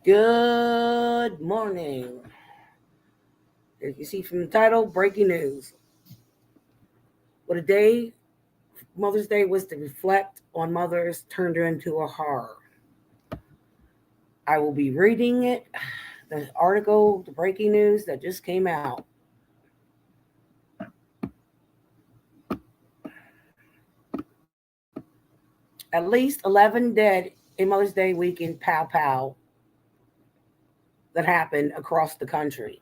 Good morning. As you see from the title, breaking news. What a day Mother's Day was to reflect on mothers turned her into a horror. I will be reading it, the article, the breaking news that just came out. At least 11 dead in Mother's Day weekend pow pow that happened across the country.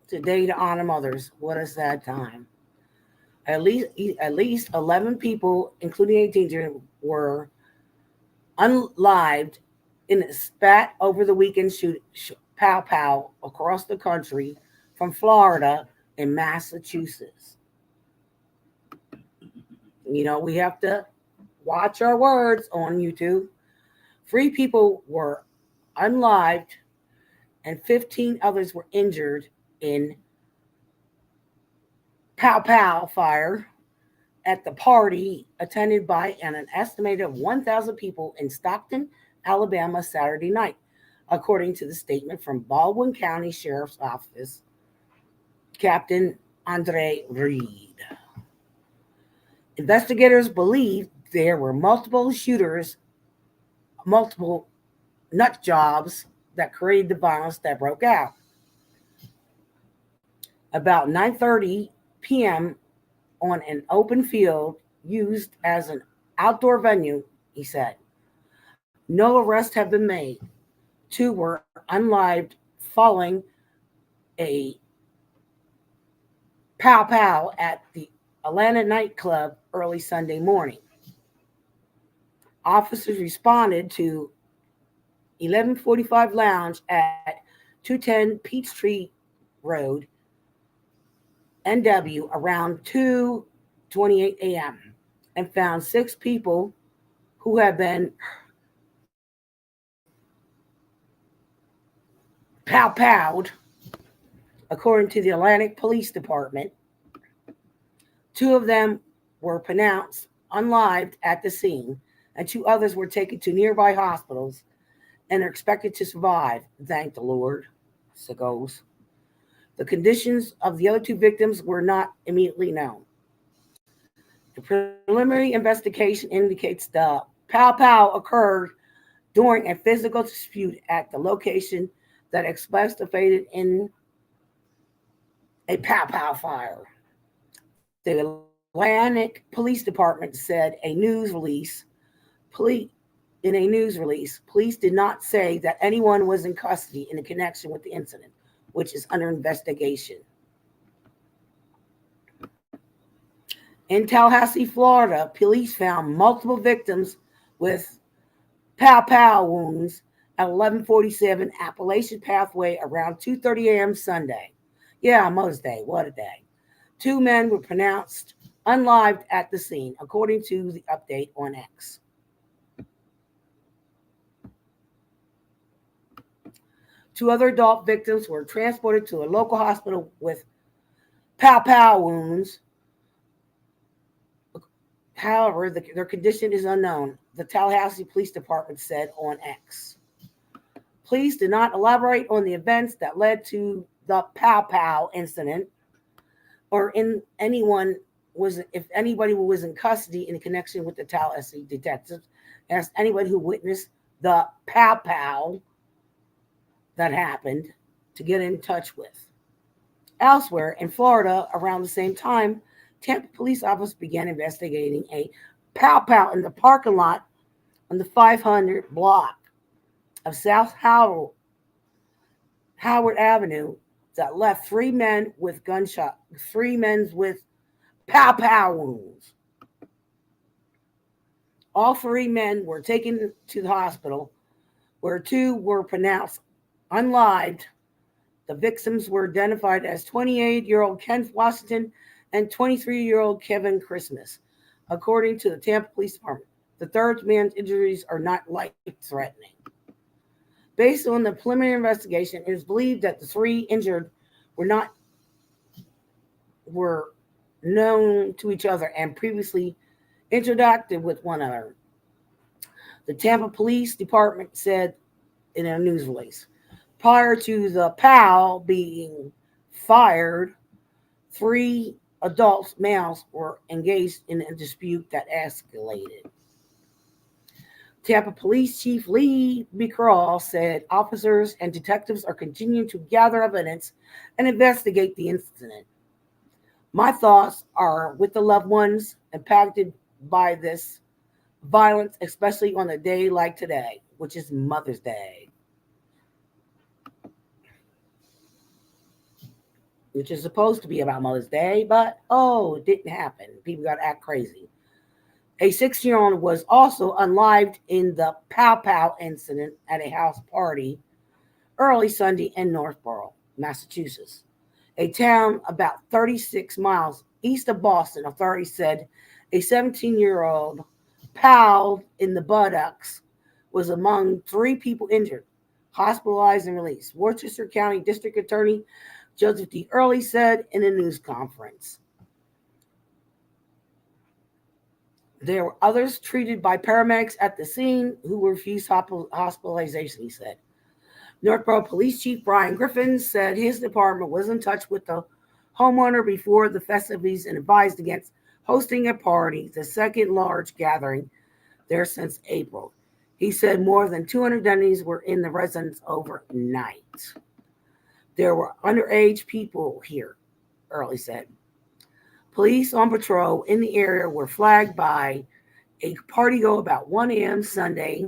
Today to honor mothers. What a sad time. At least at least 11 people, including a teenager, were unlived in a spat over the weekend pow pow across the country from Florida and Massachusetts. We have to watch our words on YouTube. Three people were unlived and 15 others were injured in pow pow fire at the party attended by an estimated of 1,000 people in Stockton, Alabama, Saturday night, according to the statement from Baldwin County Sheriff's Office Captain Andre Reed. Investigators believe there were multiple shooters, multiple nut jobs that created the violence that broke out. About 9:30 p.m. on an open field used as an outdoor venue, he said. No arrests have been made. Two were unlived following a pow pow at the Atlanta nightclub early Sunday morning. Officers responded to 1145 Lounge at 210 Peachtree Road, NW, around 2:28 a.m. and found six people who had been pow-powed, according to the Atlantic Police Department. Two of them were pronounced unlived at the scene, and two others were taken to nearby hospitals and are expected to survive, thank the Lord, so goes. The conditions of the other two victims were not immediately known. The preliminary investigation indicates the pow pow occurred during a physical dispute at the location that exploded in a pow pow fire. The Atlantic Police Department said in a news release, police did not say that anyone was in custody in connection with the incident, which is under investigation. In Tallahassee, Florida, police found multiple victims with pow pow wounds at 1147 Appalachian Pathway around 2:30 a.m. Sunday. Yeah, Mother's Day, what a day. Two men were pronounced unlived at the scene, according to the update on X. Two other adult victims were transported to a local hospital with pow pow wounds. However, their condition is unknown, the Tallahassee Police Department said on X. Police did not elaborate on the events that led to the pow pow incident or if anybody was in custody in connection with the Tallahassee detectives, asked anybody who witnessed the pow pow that happened to get in touch with. Elsewhere in Florida, around the same time, Tampa police officers began investigating a pow pow in the parking lot on the 500 block of South Howard Avenue that left three men with pow pow wounds. All three men were taken to the hospital, where two were pronounced unlived. The victims were identified as 28-year-old Ken Washington and 23-year-old Kevin Christmas, according to the Tampa Police Department. The third man's injuries are not life-threatening. Based on the preliminary investigation, it is believed that the three injured were known to each other and previously interacted with one another. The Tampa Police Department said in a news release. Prior to the POW being fired, 3 adult males were engaged in a dispute that escalated. Tampa Police Chief Lee McCraw said officers and detectives are continuing to gather evidence and investigate the incident. My thoughts are with the loved ones impacted by this violence, especially on a day like today, which is Mother's Day, which is supposed to be about Mother's Day, but it didn't happen. People got to act crazy. A 6-year-old was also unalived in the Pow Pow incident at a house party early Sunday in Northboro, Massachusetts, a town about 36 miles east of Boston. Authorities said a 17-year-old POW in the buttocks was among 3 people injured, hospitalized, and released. Worcester County District Attorney Joseph D. Early said in a news conference. There were others treated by paramedics at the scene who refused hospitalization, he said. Northboro Police Chief Brian Griffin said his department was in touch with the homeowner before the festivities and advised against hosting a party, the second large gathering there since April. He said more than 200 identities were in the residence overnight. There were underage people here, Early said. Police on patrol in the area were flagged by a party go about 1 a.m. Sunday.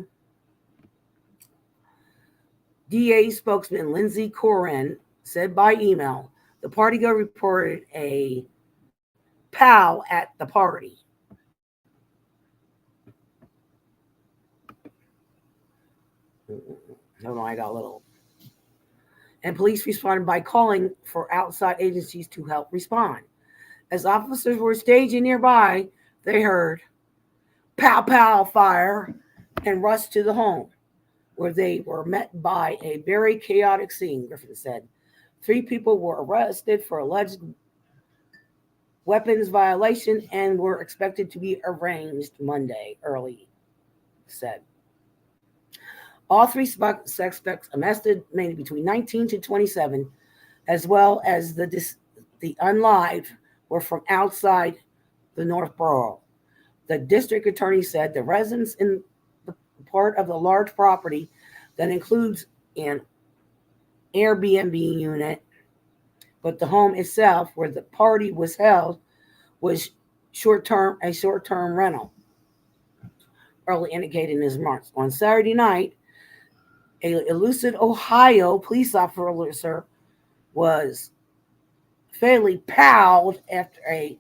DA spokesman Lindsay Corin said by email, the party go reported a POW at the party. Hold on, I got a little. And police responded by calling for outside agencies to help respond. As officers were staging nearby, they heard pow pow fire and rushed to the home, where they were met by a very chaotic scene, Griffin said. 3 people were arrested for alleged weapons violation and were expected to be arraigned Monday, Early said. All 3 suspects arrested, mainly between 19 to 27, as well as the unlive, were from outside the Northboro. The district attorney said the residents in the part of the large property that includes an Airbnb unit, but the home itself where the party was held was a short-term rental. Early indicated in his remarks. On Saturday night, a elusive Ohio police officer was fatally powed after a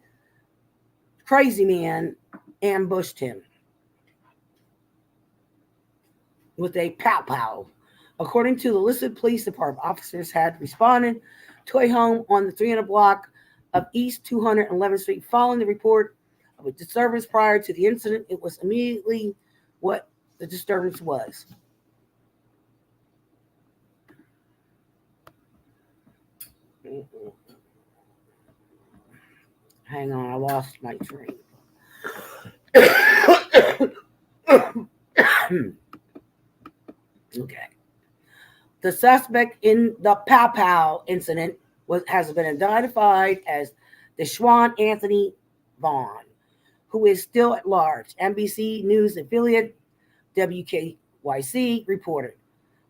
crazy man ambushed him with a pow-pow. According to the Listed Police Department, officers had responded to a home on the 300 block of East 211th Street following the report of a disturbance prior to the incident. It was immediately what the disturbance was. Hang on, I lost my train. Okay. The suspect in the Pow Pow incident has been identified as Deshaun Anthony Vaughn, who is still at large. NBC News affiliate WKYC reported.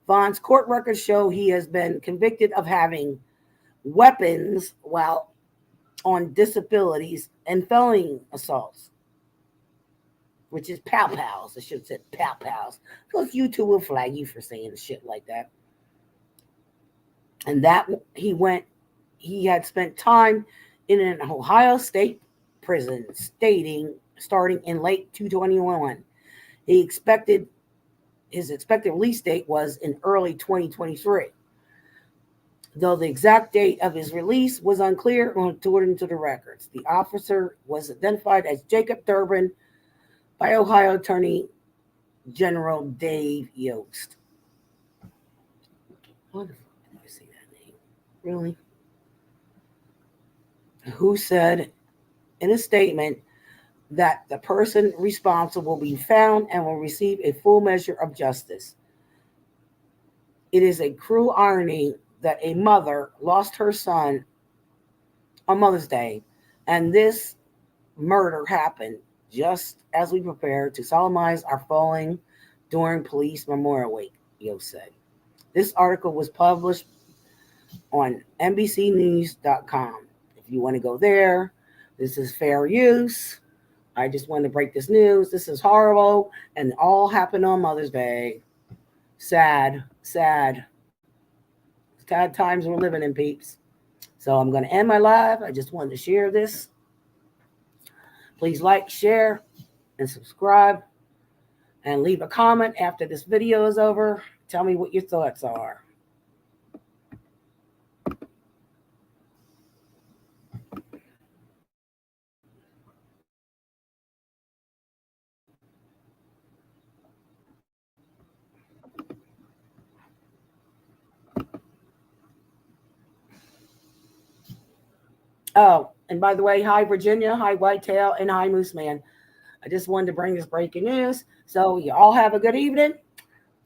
Vaughn's court records show he has been convicted of having weapons while on disabilities and felony assaults, which is pow pows. I should have said pow pows, because YouTube will flag you for saying shit like that. And that he had spent time in an Ohio State prison, starting in late 2021. His expected release date was in early 2023. Though the exact date of his release was unclear according to the records. The officer was identified as Jacob Durbin by Ohio Attorney General Dave Yost. What the fuck did I say that name? Really? Who said in a statement that the person responsible will be found and will receive a full measure of justice. It is a cruel irony that a mother lost her son on Mother's Day, and this murder happened just as we prepare to solemnize our falling during Police Memorial Week, Yo said. This article was published on NBCnews.com. If you want to go there, this is fair use. I just want to break this news. This is horrible, and all happened on Mother's Day. Sad, sad. Sad times we're living in, peeps. So I'm going to end my live. I just wanted to share this. Please like, share, and subscribe. And leave a comment after this video is over. Tell me what your thoughts are. Oh, and by the way, hi Virginia, hi Whitetail, and hi Moose Man. I just wanted to bring this breaking news. So you all have a good evening.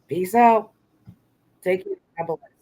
Peace out. Take care. God bless.